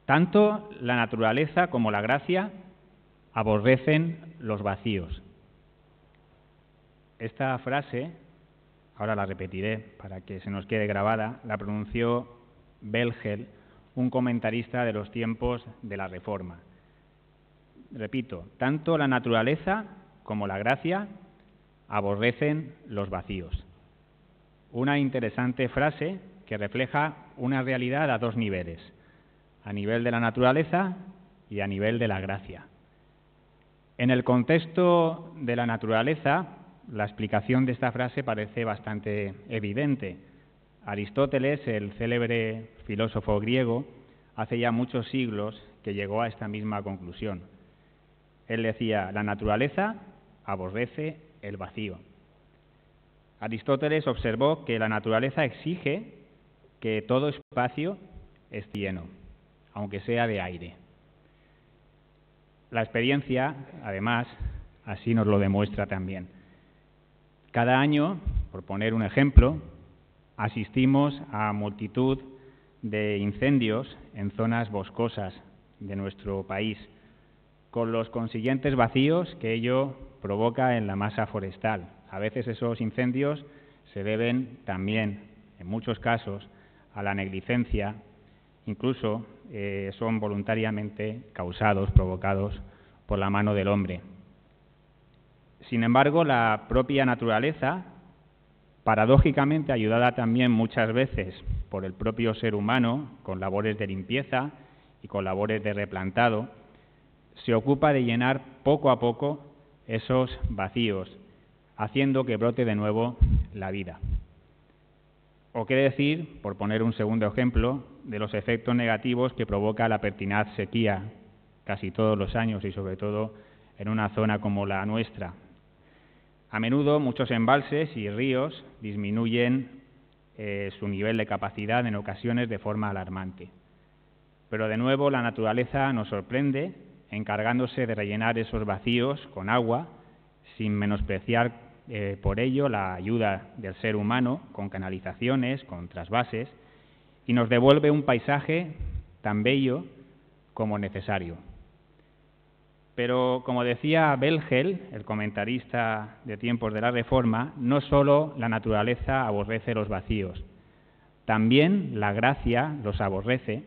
Tanto la naturaleza como la gracia aborrecen los vacíos. Esta frase, ahora la repetiré para que se nos quede grabada, la pronunció Belgel, un comentarista de los tiempos de la Reforma. Repito, tanto la naturaleza como la gracia aborrecen los vacíos. Una interesante frase que refleja una realidad a dos niveles, a nivel de la naturaleza y a nivel de la gracia. En el contexto de la naturaleza, la explicación de esta frase parece bastante evidente. Aristóteles, el célebre filósofo griego, hace ya muchos siglos que llegó a esta misma conclusión. Él decía, la naturaleza aborrece el vacío. Aristóteles observó que la naturaleza exige que todo espacio esté lleno, aunque sea de aire. La experiencia, además, así nos lo demuestra también. Cada año, por poner un ejemplo, asistimos a multitud de incendios en zonas boscosas de nuestro país, con los consiguientes vacíos que ello provoca en la masa forestal. A veces esos incendios se deben también, en muchos casos, a la negligencia, incluso son voluntariamente causados, provocados por la mano del hombre. Sin embargo, la propia naturaleza, paradójicamente ayudada también muchas veces por el propio ser humano, con labores de limpieza y con labores de replantado, se ocupa de llenar poco a poco esos vacíos, haciendo que brote de nuevo la vida. O qué decir, por poner un segundo ejemplo, de los efectos negativos que provoca la pertinaz sequía casi todos los años y sobre todo en una zona como la nuestra. A menudo muchos embalses y ríos disminuyen su nivel de capacidad en ocasiones de forma alarmante. Pero de nuevo la naturaleza nos sorprende encargándose de rellenar esos vacíos con agua, sin menospreciar por ello la ayuda del ser humano con canalizaciones, con trasvases, y nos devuelve un paisaje tan bello como necesario. Pero, como decía Belgel, el comentarista de tiempos de la Reforma, no solo la naturaleza aborrece los vacíos, también la gracia los aborrece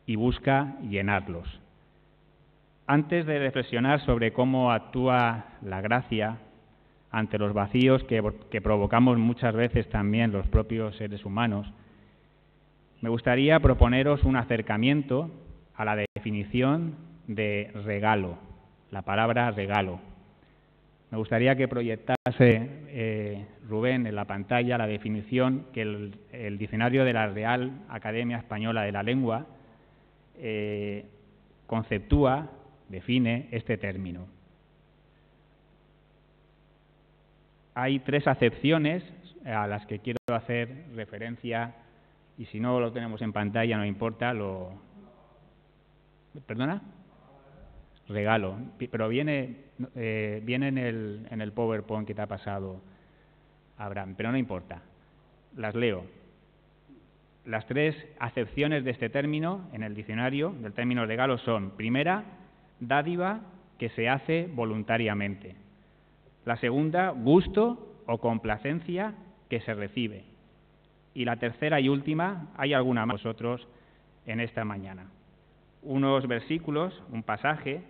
y busca llenarlos. Antes de reflexionar sobre cómo actúa la gracia ante los vacíos que provocamos muchas veces también los propios seres humanos, me gustaría proponeros un acercamiento a la definición de regalo, la palabra regalo. Me gustaría que proyectase Rubén en la pantalla la definición que el diccionario de la Real Academia Española de la Lengua conceptúa, define este término. Hay tres acepciones a las que quiero hacer referencia y si no lo tenemos en pantalla no importa, ¿Perdona? Regalo, pero viene en el PowerPoint que te ha pasado Abraham, pero no importa, las leo. Las tres acepciones de este término en el diccionario del término regalo son: primera, dádiva que se hace voluntariamente; la segunda, gusto o complacencia que se recibe; y la tercera y última, hay alguna más vosotros en esta mañana. Unos versículos, un pasaje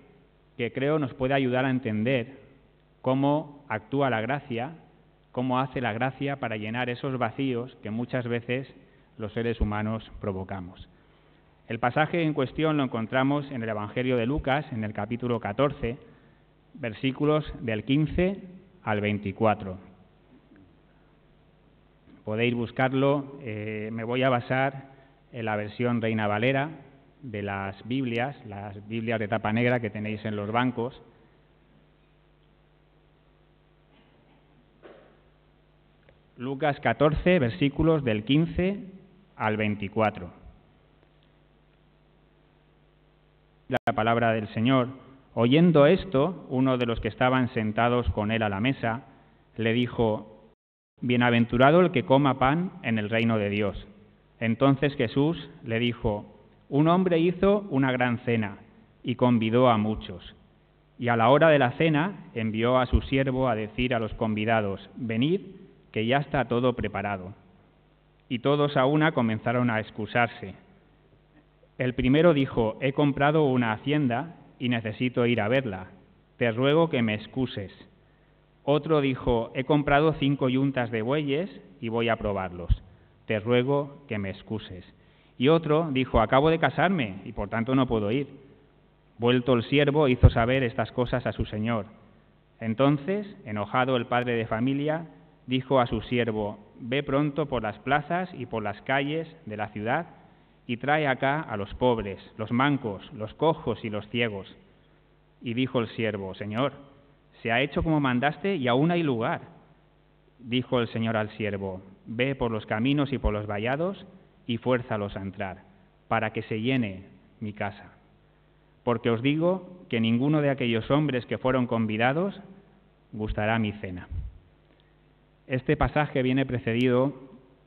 que creo nos puede ayudar a entender cómo actúa la gracia, cómo hace la gracia para llenar esos vacíos que muchas veces los seres humanos provocamos. El pasaje en cuestión lo encontramos en el Evangelio de Lucas, en el capítulo 14, versículos del 15 al 24. Podéis buscarlo, me voy a basar en la versión Reina Valera de las Biblias de tapa negra que tenéis en los bancos. Lucas 14, versículos del 15 al 24. La palabra del Señor: oyendo esto, uno de los que estaban sentados con él a la mesa, le dijo: bienaventurado el que coma pan en el reino de Dios. Entonces Jesús le dijo: Un hombre hizo una gran cena y convidó a muchos. Y a la hora de la cena envió a su siervo a decir a los convidados: venid, que ya está todo preparado. Y todos a una comenzaron a excusarse. El primero dijo: he comprado una hacienda y necesito ir a verla. Te ruego que me excuses. Otro dijo: he comprado 5 yuntas de bueyes y voy a probarlos. Te ruego que me excuses. Y otro dijo: acabo de casarme y por tanto no puedo ir. Vuelto el siervo, hizo saber estas cosas a su señor. Entonces, enojado el padre de familia, dijo a su siervo: ve pronto por las plazas y por las calles de la ciudad y trae acá a los pobres, los mancos, los cojos y los ciegos. Y dijo el siervo: Señor, se ha hecho como mandaste y aún hay lugar. Dijo el Señor al siervo: ve por los caminos y por los vallados y fuérzalos a entrar, para que se llene mi casa. Porque os digo que ninguno de aquellos hombres que fueron convidados gustará mi cena. Este pasaje viene precedido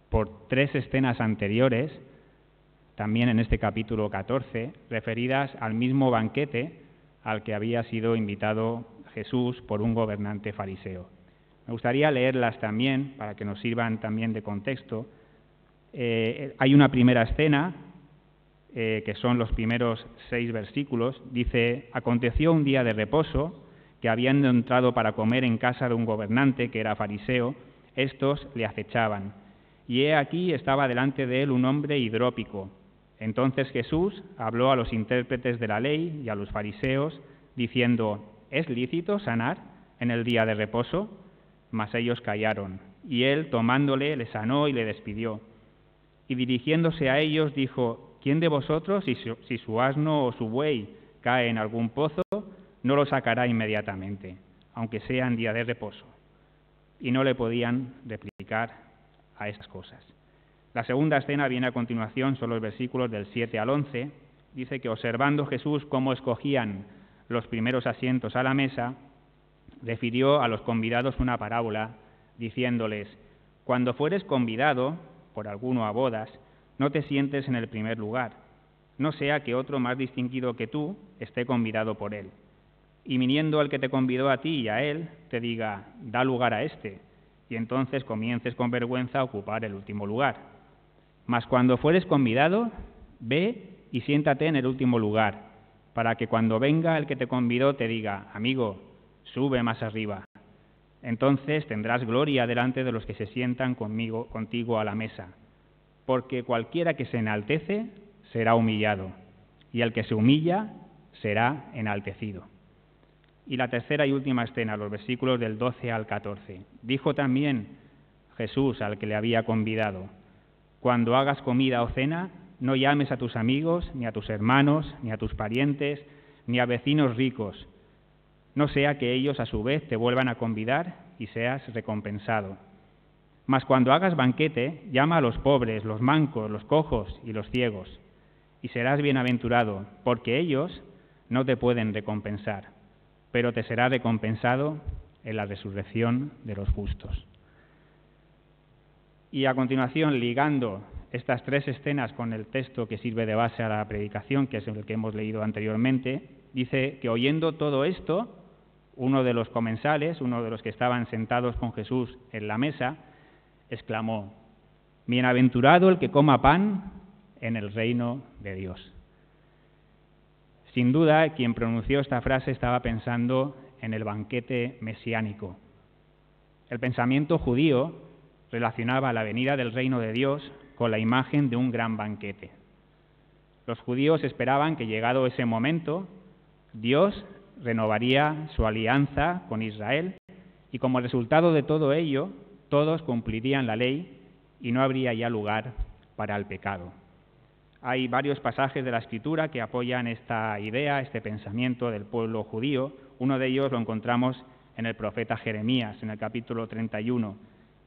por 3 escenas anteriores, también en este capítulo 14, referidas al mismo banquete al que había sido invitado Jesús por un gobernante fariseo. Me gustaría leerlas también para que nos sirvan también de contexto. Hay una primera escena, que son los primeros 6 versículos. Dice: aconteció un día de reposo, que habiendo entrado para comer en casa de un gobernante que era fariseo, estos le acechaban. Y he aquí estaba delante de él un hombre hidrópico. Entonces Jesús habló a los intérpretes de la ley y a los fariseos, diciendo: ¿es lícito sanar en el día de reposo? Mas ellos callaron. Y él, tomándole, le sanó y le despidió. Y dirigiéndose a ellos, dijo: ¿quién de vosotros, si su asno o su buey cae en algún pozo, no lo sacará inmediatamente, aunque sea en día de reposo? Y no le podían replicar a estas cosas. La segunda escena viene a continuación, son los versículos del 7 al 11. Dice que observando Jesús cómo escogían los primeros asientos a la mesa, refirió a los convidados una parábola, diciéndoles: cuando fueres convidado por alguno a bodas, no te sientes en el primer lugar, no sea que otro más distinguido que tú esté convidado por él. Y viniendo el que te convidó a ti y a él, te diga: da lugar a este, y entonces comiences con vergüenza a ocupar el último lugar. Mas cuando fueres convidado, ve y siéntate en el último lugar, para que cuando venga el que te convidó te diga: amigo, sube más arriba. Entonces tendrás gloria delante de los que se sientan contigo a la mesa. Porque cualquiera que se enaltece será humillado, y el que se humilla será enaltecido. Y la tercera y última escena, los versículos del 12 al 14. Dijo también Jesús al que le había convidado: cuando hagas comida o cena, no llames a tus amigos, ni a tus hermanos, ni a tus parientes, ni a vecinos ricos, no sea que ellos a su vez te vuelvan a convidar y seas recompensado. Mas cuando hagas banquete, llama a los pobres, los mancos, los cojos y los ciegos, y serás bienaventurado, porque ellos no te pueden recompensar, pero te será recompensado en la resurrección de los justos. Y a continuación, ligando estas 3 escenas con el texto que sirve de base a la predicación, que es el que hemos leído anteriormente, dice que oyendo todo esto, uno de los comensales, uno de los que estaban sentados con Jesús en la mesa, exclamó: bienaventurado el que coma pan en el reino de Dios. Sin duda, quien pronunció esta frase estaba pensando en el banquete mesiánico. El pensamiento judío relacionaba la venida del reino de Dios con la imagen de un gran banquete. Los judíos esperaban que, llegado ese momento, Dios renovaría su alianza con Israel y, como resultado de todo ello, todos cumplirían la ley y no habría ya lugar para el pecado. Hay varios pasajes de la Escritura que apoyan esta idea, este pensamiento del pueblo judío. Uno de ellos lo encontramos en el profeta Jeremías, en el capítulo 31,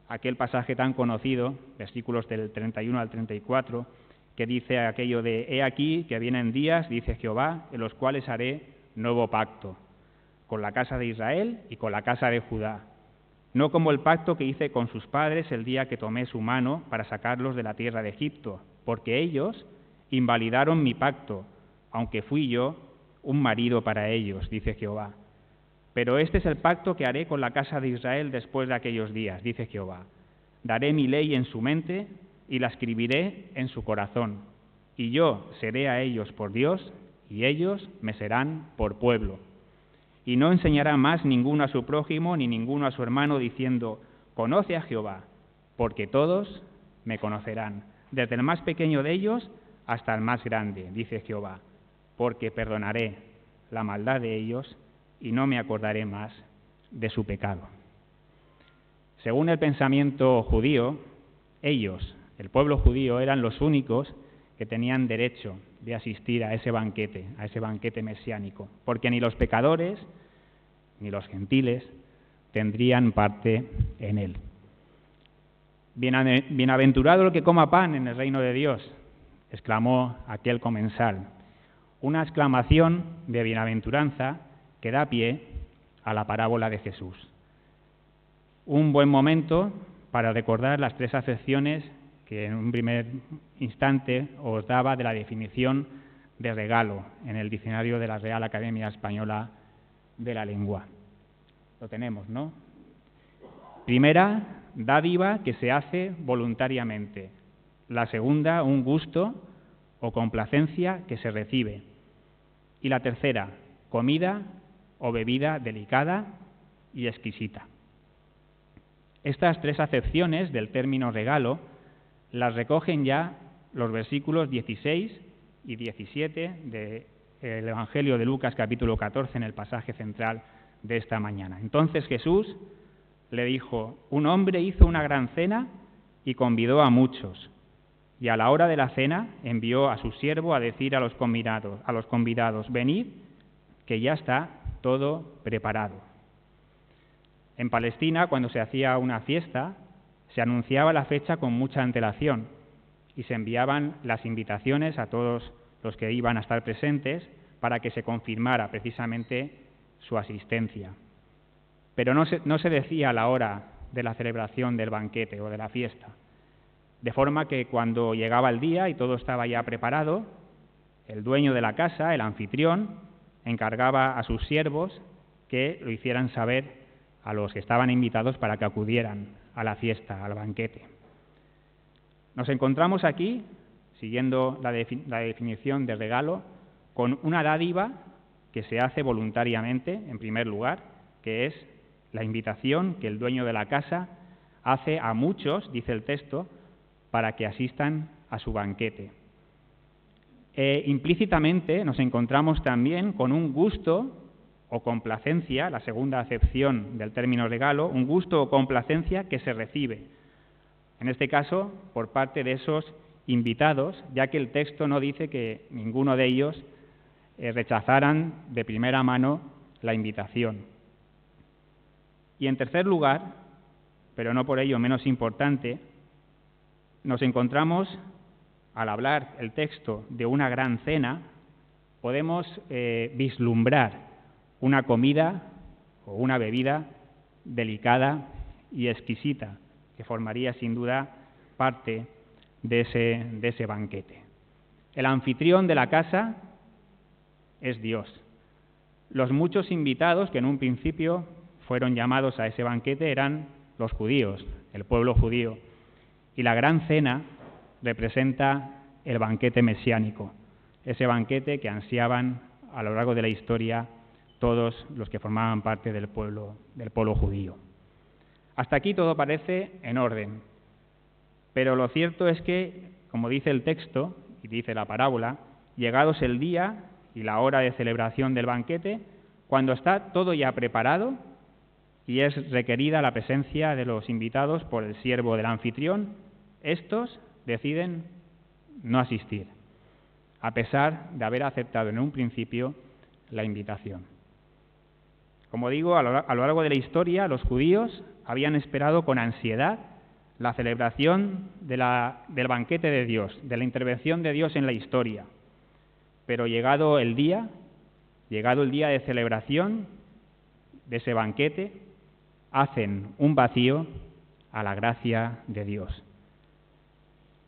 aquel pasaje tan conocido, versículos del 31 al 34, que dice aquello de: he aquí que vienen días, dice Jehová, en los cuales haré nuevo pacto con la casa de Israel y con la casa de Judá, no como el pacto que hice con sus padres el día que tomé su mano para sacarlos de la tierra de Egipto, porque ellos invalidaron mi pacto, aunque fui yo un marido para ellos, dice Jehová. Pero este es el pacto que haré con la casa de Israel después de aquellos días, dice Jehová. Daré mi ley en su mente y la escribiré en su corazón. Y yo seré a ellos por Dios, y ellos me serán por pueblo. Y no enseñará más ninguno a su prójimo ni ninguno a su hermano, diciendo, conoce a Jehová, porque todos me conocerán, desde el más pequeño de ellos hasta el más grande, dice Jehová, porque perdonaré la maldad de ellos y no me acordaré más de su pecado. Según el pensamiento judío, ellos, el pueblo judío, eran los únicos que tenían derecho de asistir a ese banquete mesiánico, porque ni los pecadores ni los gentiles tendrían parte en él. Bienaventurado el que coma pan en el reino de Dios, exclamó aquel comensal. Una exclamación de bienaventuranza que da pie a la parábola de Jesús. Un buen momento para recordar las tres acepciones que en un primer instante os daba de la definición de regalo en el diccionario de la Real Academia Española de la Lengua. Lo tenemos, ¿no? Primera, dádiva que se hace voluntariamente. La segunda, un gusto o complacencia que se recibe. Y la tercera, comida o bebida delicada y exquisita. Estas tres acepciones del término regalo las recogen ya los versículos 16 y 17 del Evangelio de Lucas, capítulo 14, en el pasaje central de esta mañana. Entonces Jesús le dijo, un hombre hizo una gran cena y convidó a muchos, y a la hora de la cena envió a su siervo a decir a los convidados, venid, que ya está todo preparado. En Palestina, cuando se hacía una fiesta, se anunciaba la fecha con mucha antelación y se enviaban las invitaciones a todos los que iban a estar presentes para que se confirmara precisamente su asistencia. Pero no se decía a la hora de la celebración del banquete o de la fiesta, de forma que cuando llegaba el día y todo estaba ya preparado, el dueño de la casa, el anfitrión, encargaba a sus siervos que lo hicieran saber a los que estaban invitados para que acudieran a la fiesta, al banquete. Nos encontramos aquí, siguiendo la definición de regalo, con una dádiva que se hace voluntariamente, en primer lugar, que es la invitación que el dueño de la casa hace a muchos, dice el texto, para que asistan a su banquete. Implícitamente nos encontramos también con un gusto o complacencia, la segunda acepción del término regalo, un gusto o complacencia que se recibe, en este caso por parte de esos invitados, ya que el texto no dice que ninguno de ellos rechazaran de primera mano la invitación. Y en tercer lugar, pero no por ello menos importante, nos encontramos, al hablar el texto de una gran cena, podemos vislumbrar una comida o una bebida delicada y exquisita, que formaría sin duda parte de ese banquete. El anfitrión de la casa es Dios. Los muchos invitados que en un principio fueron llamados a ese banquete eran los judíos, el pueblo judío, y la gran cena representa el banquete mesiánico, ese banquete que ansiaban a lo largo de la historia todos los que formaban parte del pueblo judío. Hasta aquí todo parece en orden, pero lo cierto es que, como dice el texto y dice la parábola, llegados el día y la hora de celebración del banquete, cuando está todo ya preparado y es requerida la presencia de los invitados por el siervo del anfitrión, estos deciden no asistir, a pesar de haber aceptado en un principio la invitación. Como digo, a lo largo de la historia, los judíos habían esperado con ansiedad la celebración del banquete de Dios, de la intervención de Dios en la historia. Pero llegado el día de celebración de ese banquete, hacen un vacío a la gracia de Dios.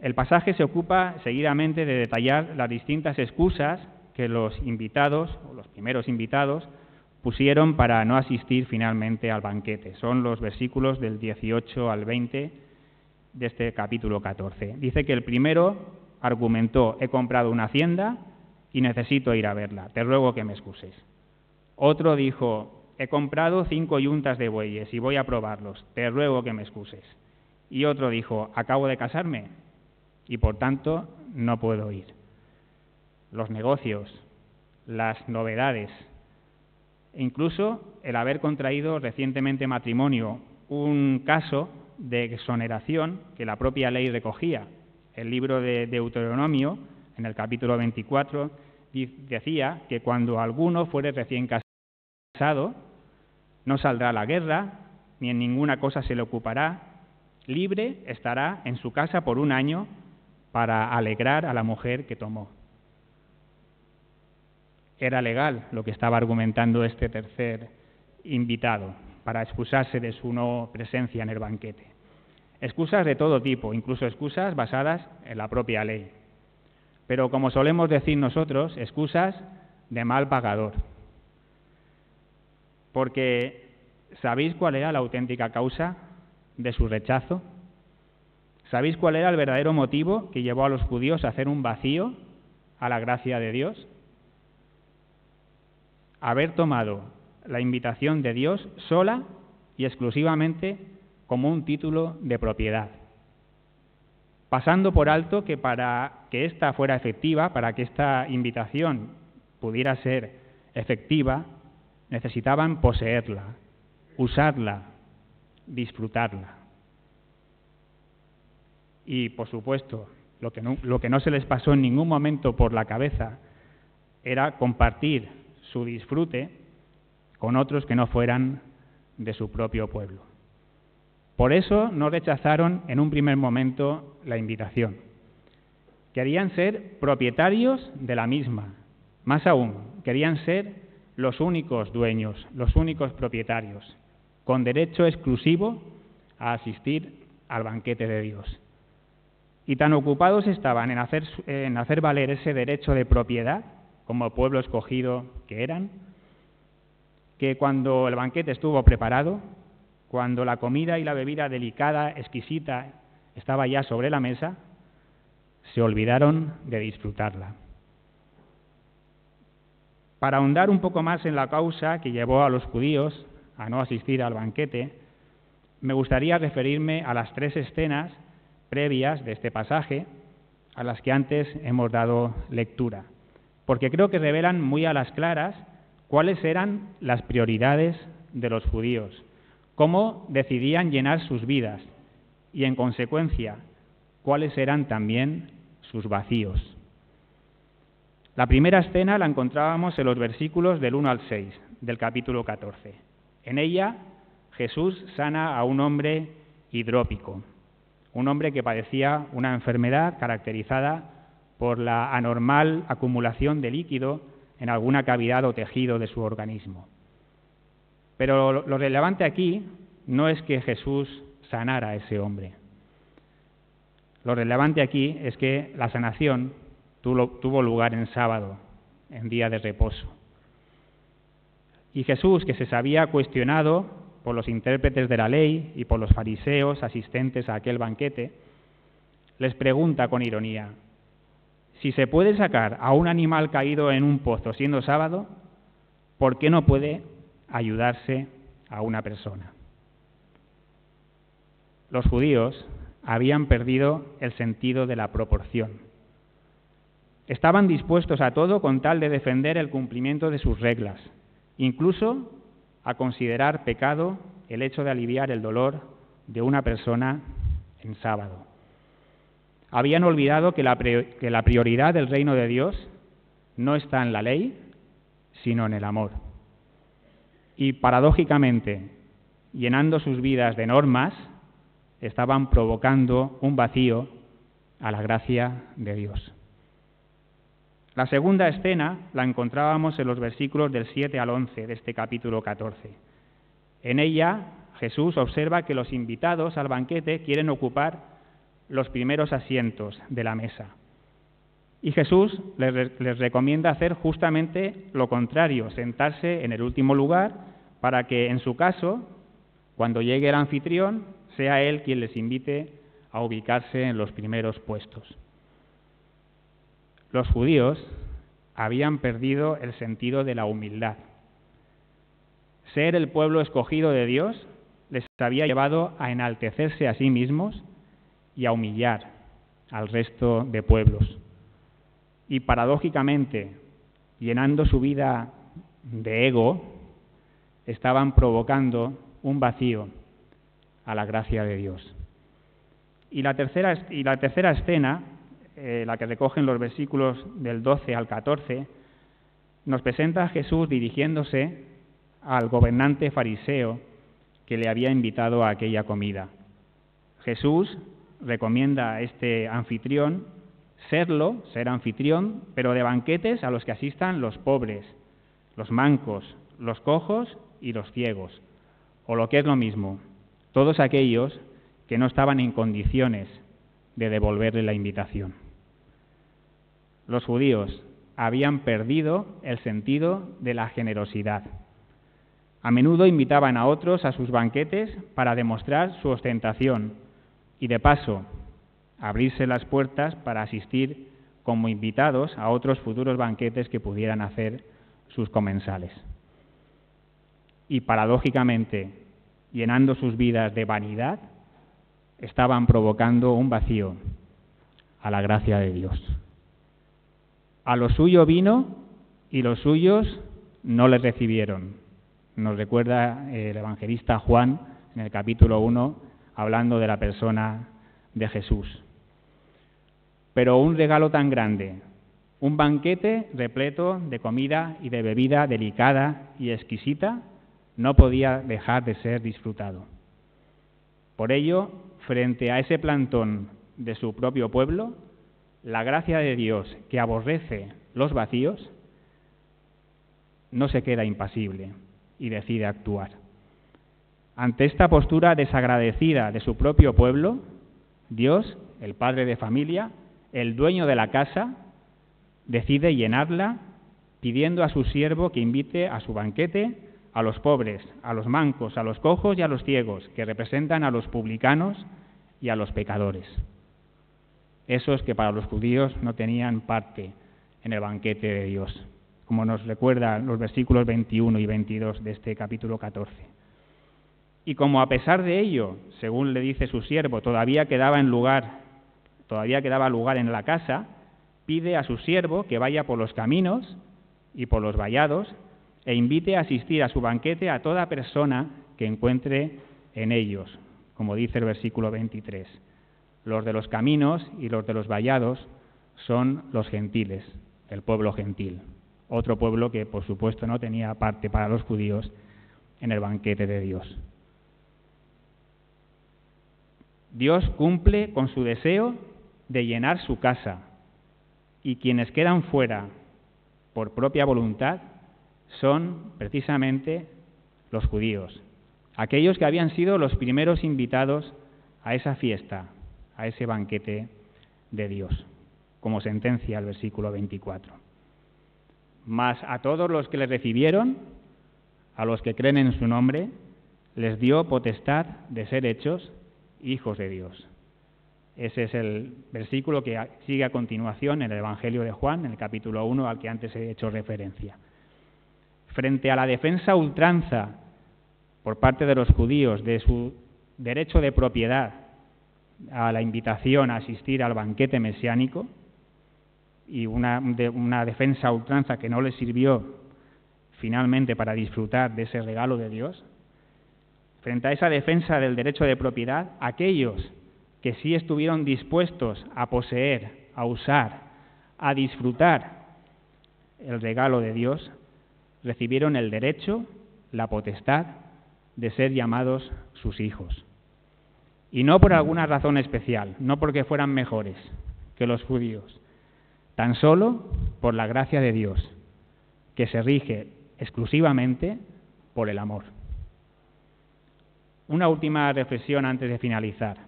El pasaje se ocupa seguidamente de detallar las distintas excusas que los invitados, o los primeros invitados, pusieron para no asistir finalmente al banquete. Son los versículos del 18 al 20 de este capítulo 14. Dice que el primero argumentó: he comprado una hacienda y necesito ir a verla, te ruego que me excuses. Otro dijo: he comprado 5 yuntas de bueyes y voy a probarlos, te ruego que me excuses. Y otro dijo: acabo de casarme y por tanto no puedo ir. Los negocios, las novedades, e incluso el haber contraído recientemente matrimonio, un caso de exoneración que la propia ley recogía. El libro de Deuteronomio, en el capítulo 24, decía que cuando alguno fuere recién casado, no saldrá a la guerra, ni en ninguna cosa se le ocupará, libre estará en su casa por 1 año para alegrar a la mujer que tomó. Era legal lo que estaba argumentando este tercer invitado para excusarse de su no presencia en el banquete. Excusas de todo tipo, incluso excusas basadas en la propia ley. Pero como solemos decir nosotros, excusas de mal pagador. Porque ¿sabéis cuál era la auténtica causa de su rechazo? ¿Sabéis cuál era el verdadero motivo que llevó a los judíos a hacer un vacío a la gracia de Dios? Haber tomado la invitación de Dios sola y exclusivamente como un título de propiedad, pasando por alto que para que ésta fuera efectiva, para que esta invitación pudiera ser efectiva, necesitaban poseerla, usarla, disfrutarla. Y, por supuesto, lo que no se les pasó en ningún momento por la cabeza era compartir su disfrute con otros que no fueran de su propio pueblo. Por eso no rechazaron en un primer momento la invitación. Querían ser propietarios de la misma. Más aún, querían ser los únicos dueños, los únicos propietarios, con derecho exclusivo a asistir al banquete de Dios. Y tan ocupados estaban en hacer valer ese derecho de propiedad, como pueblo escogido que eran, que cuando el banquete estuvo preparado, cuando la comida y la bebida delicada, exquisita, estaba ya sobre la mesa, se olvidaron de disfrutarla. Para ahondar un poco más en la causa que llevó a los judíos a no asistir al banquete, me gustaría referirme a las 3 escenas previas de este pasaje, a las que antes hemos dado lectura, porque creo que revelan muy a las claras cuáles eran las prioridades de los judíos, cómo decidían llenar sus vidas y, en consecuencia, cuáles eran también sus vacíos. La primera escena la encontrábamos en los versículos del 1 al 6 del capítulo 14. En ella, Jesús sana a un hombre hidrópico, un hombre que padecía una enfermedad caracterizada por la anormal acumulación de líquido en alguna cavidad o tejido de su organismo. Pero lo relevante aquí no es que Jesús sanara a ese hombre. Lo relevante aquí es que la sanación tuvo lugar en sábado, en día de reposo. Y Jesús, que se sabía cuestionado por los intérpretes de la ley y por los fariseos asistentes a aquel banquete, les pregunta con ironía: si se puede sacar a un animal caído en un pozo siendo sábado, ¿por qué no puede ayudarse a una persona? Los judíos habían perdido el sentido de la proporción. Estaban dispuestos a todo con tal de defender el cumplimiento de sus reglas, incluso a considerar pecado el hecho de aliviar el dolor de una persona en sábado. Habían olvidado que la prioridad del reino de Dios no está en la ley, sino en el amor. Y paradójicamente, llenando sus vidas de normas, estaban provocando un vacío a la gracia de Dios. La segunda escena la encontrábamos en los versículos del 7 al 11 de este capítulo 14. En ella, Jesús observa que los invitados al banquete quieren ocupar los primeros asientos de la mesa. Y Jesús les recomienda hacer justamente lo contrario, sentarse en el último lugar para que, en su caso, cuando llegue el anfitrión, sea él quien les invite a ubicarse en los primeros puestos. Los judíos habían perdido el sentido de la humildad. Ser el pueblo escogido de Dios les había llevado a enaltecerse a sí mismos y a humillar al resto de pueblos. Y paradójicamente, llenando su vida de ego, estaban provocando un vacío a la gracia de Dios. Y la tercera escena, la que recogen los versículos del 12 al 14, nos presenta a Jesús dirigiéndose al gobernante fariseo que le había invitado a aquella comida. Jesús recomienda a este anfitrión ser anfitrión, pero de banquetes a los que asistan los pobres, los mancos, los cojos y los ciegos, o lo que es lo mismo, todos aquellos que no estaban en condiciones de devolverle la invitación. Los judíos habían perdido el sentido de la generosidad. A menudo invitaban a otros a sus banquetes para demostrar su ostentación y, de paso, abrirse las puertas para asistir como invitados a otros futuros banquetes que pudieran hacer sus comensales. Y, paradójicamente, llenando sus vidas de vanidad, estaban provocando un vacío a la gracia de Dios. A lo suyo vino y los suyos no le recibieron. Nos recuerda el evangelista Juan en el capítulo 1, hablando de la persona de Jesús. Pero un regalo tan grande, un banquete repleto de comida y de bebida delicada y exquisita, no podía dejar de ser disfrutado. Por ello, frente a ese plantón de su propio pueblo, la gracia de Dios, que aborrece los vacíos, no se queda impasible y decide actuar. Ante esta postura desagradecida de su propio pueblo, Dios, el padre de familia, el dueño de la casa, decide llenarla pidiendo a su siervo que invite a su banquete a los pobres, a los mancos, a los cojos y a los ciegos, que representan a los publicanos y a los pecadores. Esos que para los judíos no tenían parte en el banquete de Dios, como nos recuerdan los versículos 21 y 22 de este capítulo 14. Y como a pesar de ello, según le dice su siervo, todavía quedaba lugar en la casa, pide a su siervo que vaya por los caminos y por los vallados e invite a asistir a su banquete a toda persona que encuentre en ellos, como dice el versículo 23. Los de los caminos y los de los vallados son los gentiles, el pueblo gentil, otro pueblo que, por supuesto, no tenía parte para los judíos en el banquete de Dios. Dios cumple con su deseo de llenar su casa, y quienes quedan fuera por propia voluntad son precisamente los judíos, aquellos que habían sido los primeros invitados a esa fiesta, a ese banquete de Dios, como sentencia el versículo 24. Mas a todos los que le recibieron, a los que creen en su nombre, les dio potestad de ser hechos hijos de Dios. Ese es el versículo que sigue a continuación en el Evangelio de Juan, en el capítulo 1, al que antes he hecho referencia. Frente a la defensa a ultranza por parte de los judíos de su derecho de propiedad a la invitación a asistir al banquete mesiánico, y una defensa a ultranza que no les sirvió finalmente para disfrutar de ese regalo de Dios, frente a esa defensa del derecho de propiedad, aquellos que sí estuvieron dispuestos a poseer, a usar, a disfrutar el regalo de Dios, recibieron el derecho, la potestad de ser llamados sus hijos. Y no por alguna razón especial, no porque fueran mejores que los judíos, tan solo por la gracia de Dios, que se rige exclusivamente por el amor. Una última reflexión antes de finalizar.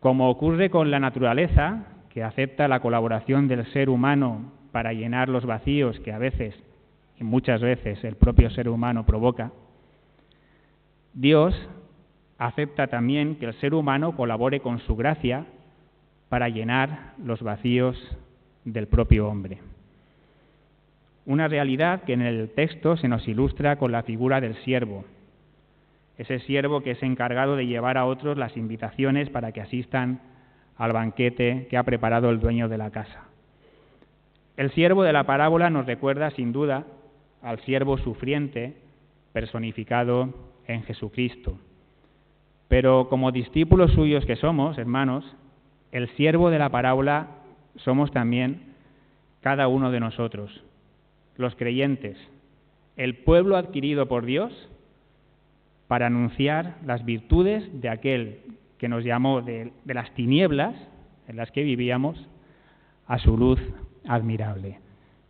Como ocurre con la naturaleza, que acepta la colaboración del ser humano para llenar los vacíos que a veces, y muchas veces, el propio ser humano provoca, Dios acepta también que el ser humano colabore con su gracia para llenar los vacíos del propio hombre. Una realidad que en el texto se nos ilustra con la figura del siervo, ese siervo que es encargado de llevar a otros las invitaciones para que asistan al banquete que ha preparado el dueño de la casa. El siervo de la parábola nos recuerda sin duda al siervo sufriente personificado en Jesucristo. Pero como discípulos suyos que somos, hermanos, el siervo de la parábola somos también cada uno de nosotros, los creyentes, el pueblo adquirido por Dios para anunciar las virtudes de aquel que nos llamó de las tinieblas en las que vivíamos a su luz admirable,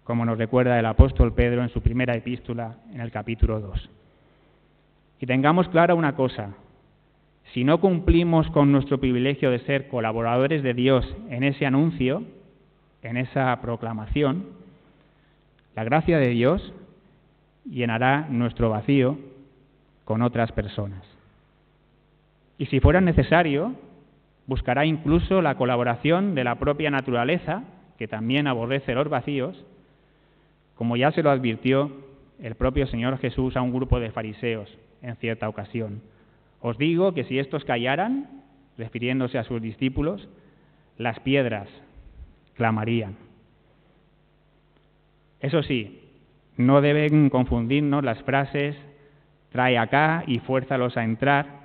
como nos recuerda el apóstol Pedro en su primera epístola en el capítulo 2. Y tengamos clara una cosa: si no cumplimos con nuestro privilegio de ser colaboradores de Dios en ese anuncio, en esa proclamación, la gracia de Dios llenará nuestro vacío con otras personas. Y si fuera necesario, buscará incluso la colaboración de la propia naturaleza, que también aborrece los vacíos, como ya se lo advirtió el propio Señor Jesús a un grupo de fariseos en cierta ocasión. Os digo que si estos callaran, refiriéndose a sus discípulos, las piedras clamarían. Eso sí, no deben confundirnos las frases «trae acá» y «fuérzalos a entrar»,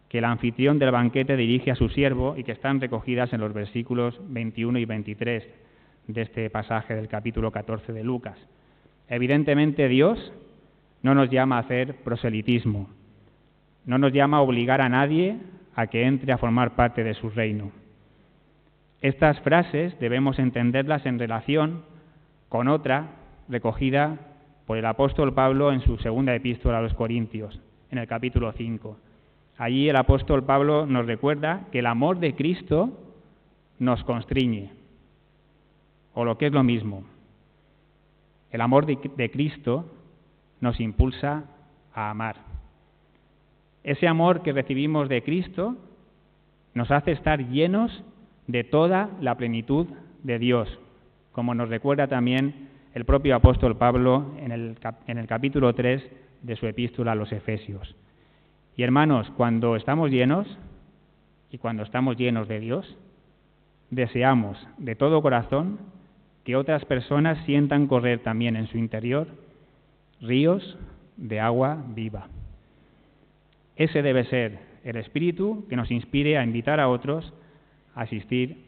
que el anfitrión del banquete dirige a su siervo y que están recogidas en los versículos 21 y 23 de este pasaje del capítulo 14 de Lucas. Evidentemente Dios no nos llama a hacer proselitismo, no nos llama a obligar a nadie a que entre a formar parte de su reino. Estas frases debemos entenderlas en relación con otra recogida por el apóstol Pablo en su segunda epístola a los Corintios, en el capítulo 5. Allí el apóstol Pablo nos recuerda que el amor de Cristo nos constriñe, o lo que es lo mismo, el amor de Cristo nos impulsa a amar. Ese amor que recibimos de Cristo nos hace estar llenos de toda la plenitud de Dios, como nos recuerda también el propio apóstol Pablo en el capítulo 3 de su epístola a los Efesios. Y hermanos, cuando estamos llenos, y cuando estamos llenos de Dios, deseamos de todo corazón que otras personas sientan correr también en su interior ríos de agua viva. Ese debe ser el espíritu que nos inspire a invitar a otros a asistir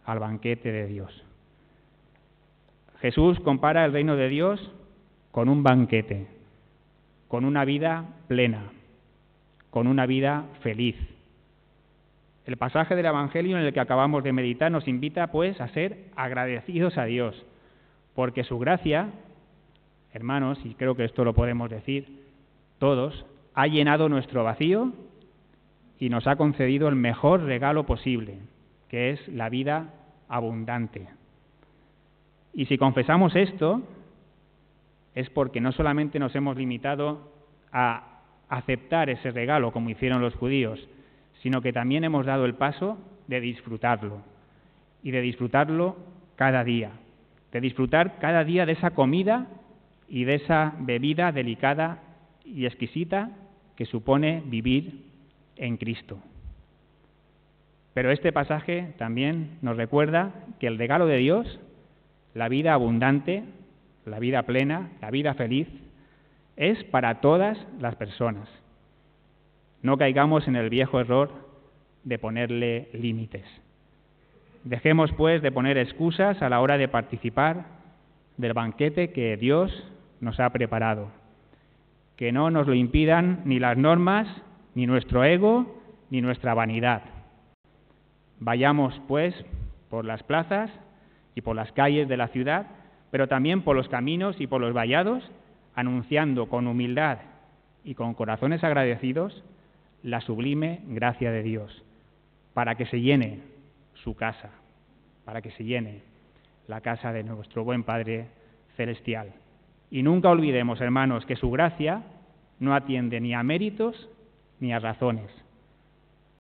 al banquete de Dios. Jesús compara el reino de Dios con un banquete, con una vida plena, con una vida feliz. El pasaje del Evangelio en el que acabamos de meditar nos invita, pues, a ser agradecidos a Dios, porque su gracia, hermanos, y creo que esto lo podemos decir todos, ha llenado nuestro vacío y nos ha concedido el mejor regalo posible, que es la vida abundante. Y si confesamos esto, es porque no solamente nos hemos limitado a aceptar ese regalo como hicieron los judíos, sino que también hemos dado el paso de disfrutarlo, y de disfrutarlo cada día, de disfrutar cada día de esa comida y de esa bebida delicada y exquisita que supone vivir en Cristo. Pero este pasaje también nos recuerda que el regalo de Dios, la vida abundante, la vida plena, la vida feliz, es para todas las personas. No caigamos en el viejo error de ponerle límites. Dejemos, pues, de poner excusas a la hora de participar del banquete que Dios nos ha preparado. Que no nos lo impidan ni las normas, ni nuestro ego, ni nuestra vanidad. Vayamos, pues, por las plazas y por las calles de la ciudad, pero también por los caminos y por los vallados, anunciando con humildad y con corazones agradecidos la sublime gracia de Dios, para que se llene su casa, para que se llene la casa de nuestro buen Padre Celestial. Y nunca olvidemos, hermanos, que su gracia no atiende ni a méritos ni a razones,